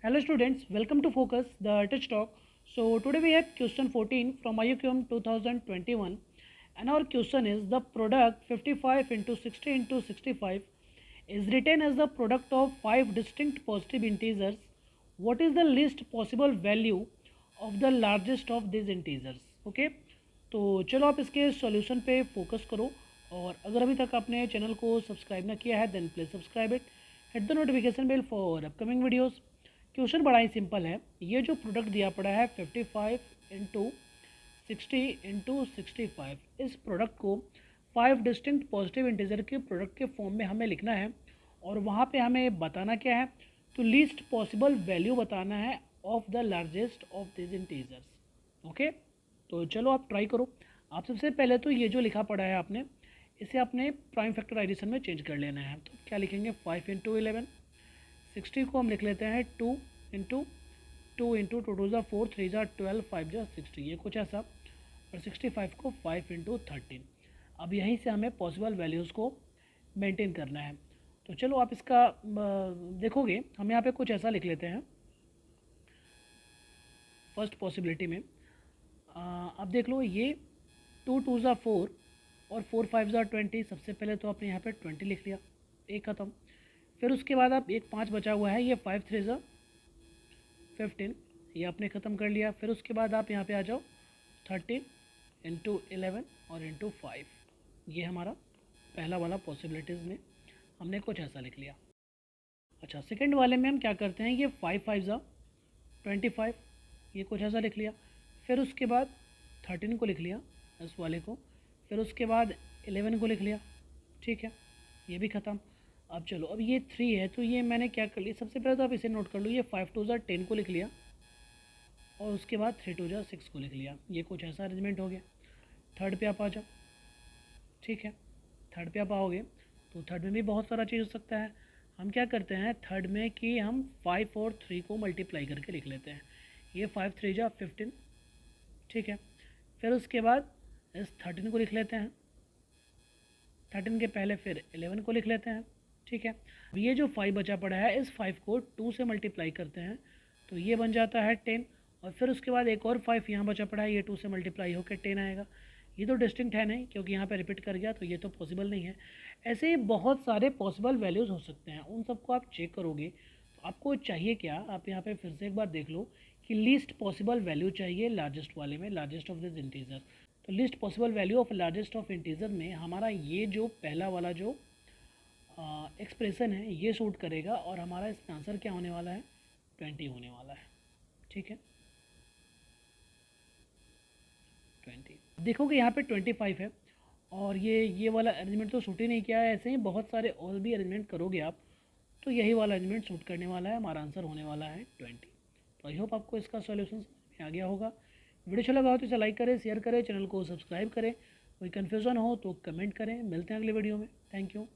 Hello students, welcome to Focus, the Touch Talk. So today we have question 14 from IUQM 2021 and our question is the product 55 into 60 into 65 is written as the product of 5 distinct positive integers. What is the least possible value of the largest of these integers? Okay, तो चलो आप इसके solution पे focus करो और अगर अभी तक आपने चैनल को सब्सक्राइब ना किया है then please subscribe it, hit the notification bell for upcoming videos. Question बड़ा ही सिंपल है। ये जो प्रोडक्ट दिया पड़ा है 55 इंटू 60 इंटू 65, इस प्रोडक्ट को 5 डिस्टिंक्ट पॉजिटिव इंटीजर के प्रोडक्ट के फॉर्म में हमें लिखना है और वहाँ पे हमें बताना क्या है, तो लीस्ट पॉसिबल वैल्यू बताना है of the largest of this integers. Okay, तो चलो आप ट्राई करो। आप सबसे पहले तो ये जो लिखा पड़ा है आपने, इसे आपने प्राइम फैक्टराइजेशन में चेंज कर लेना है। तो क्या लिखेंगे, 5 इंटू 11, 60 को हम लिख लेते हैं 2 इंटू 2 ज़ा 4, 3 ज़ा 12, 5 ज़ा 60, ये कुछ ऐसा। और 65 को 5 इंटू 13। अब यहीं से हमें पॉसिबल वैल्यूज़ को मेंटेन करना है। तो चलो आप इसका देखोगे, हम यहाँ पे कुछ ऐसा लिख लेते हैं। फर्स्ट पॉसिबिलिटी में अब देख लो, ये 2 ज़ा 4 और 4 5 ज़ा 20। सबसे पहले तो आपने यहाँ पे 20 लिख लिया, एक ख़त्म। फिर उसके बाद आप एक 5 बचा हुआ है, ये 5 3 ज़ा 15, ये आपने ख़त्म कर लिया। फिर उसके बाद आप यहाँ पे आ जाओ 13 इंटू 11 और इंटू 5, ये हमारा पहला वाला पॉसिबिलिटीज़ में हमने कुछ ऐसा लिख लिया। अच्छा, सेकंड वाले में हम क्या करते हैं, ये 5 5 ज़ा 25, ये कुछ ऐसा लिख लिया। फिर उसके बाद 13 को लिख लिया इस वाले को, फिर उसके बाद 11 को लिख लिया, ठीक है, ये भी ख़त्म। अब चलो, अब ये 3 है तो ये मैंने क्या कर लिया, सबसे पहले तो आप इसे नोट कर लो, ये 5 2 ज़ा 10 को लिख लिया और उसके बाद 3 2 ज़ा 6 को लिख लिया, ये कुछ ऐसा अरेंजमेंट हो गया। थर्ड पे आप आ जाओ, ठीक है, थर्ड पे आप आओगे तो थर्ड में भी बहुत सारा चीज़ हो सकता है। हम क्या करते हैं थर्ड में कि हम 5 और 3 को मल्टीप्लाई करके लिख लेते हैं, ये 5 3 ज़ा 15, ठीक है। फिर उसके बाद इस 13 को लिख लेते हैं, 13 के पहले फिर 11 को लिख लेते हैं, ठीक है। अब ये जो 5 बचा पड़ा है, इस 5 को 2 से मल्टीप्लाई करते हैं तो ये बन जाता है 10, और फिर उसके बाद एक और 5 यहाँ बचा पड़ा है, ये 2 से मल्टीप्लाई होकर 10 आएगा। ये तो डिस्टिंक्ट है नहीं, क्योंकि यहाँ पे रिपीट कर गया तो ये तो पॉसिबल नहीं है। ऐसे ही बहुत सारे पॉसिबल वैल्यूज़ हो सकते हैं, उन सबको आप चेक करोगे तो आपको चाहिए क्या, आप यहाँ पे फिर से एक बार देख लो कि लीस्ट पॉसिबल वैल्यू चाहिए लार्जेस्ट वाले में, लार्जेस्ट ऑफ दिस इंटीजर। तो least possible value of largest of integer में हमारा ये जो पहला वाला जो एक्सप्रेशन है ये सूट करेगा और हमारा इसका आंसर क्या होने वाला है, 20 होने वाला है, ठीक है। 20 देखोगे यहाँ पे 25 है और ये वाला अरेंजमेंट तो सूट ही नहीं किया है। ऐसे ही बहुत सारे और भी अरेंजमेंट करोगे आप तो यही वाला अरेंजमेंट सूट करने वाला है, हमारा आंसर होने वाला है 20। तो आई होप आपको इसका सॉल्यूशन समझ में आ गया होगा। वीडियो अच्छा लगा हो तो इसे लाइक करें, शेयर करें, चैनल को सब्सक्राइब करें। कोई कन्फ्यूज़न हो तो कमेंट करें। मिलते हैं अगले वीडियो में। Thank you.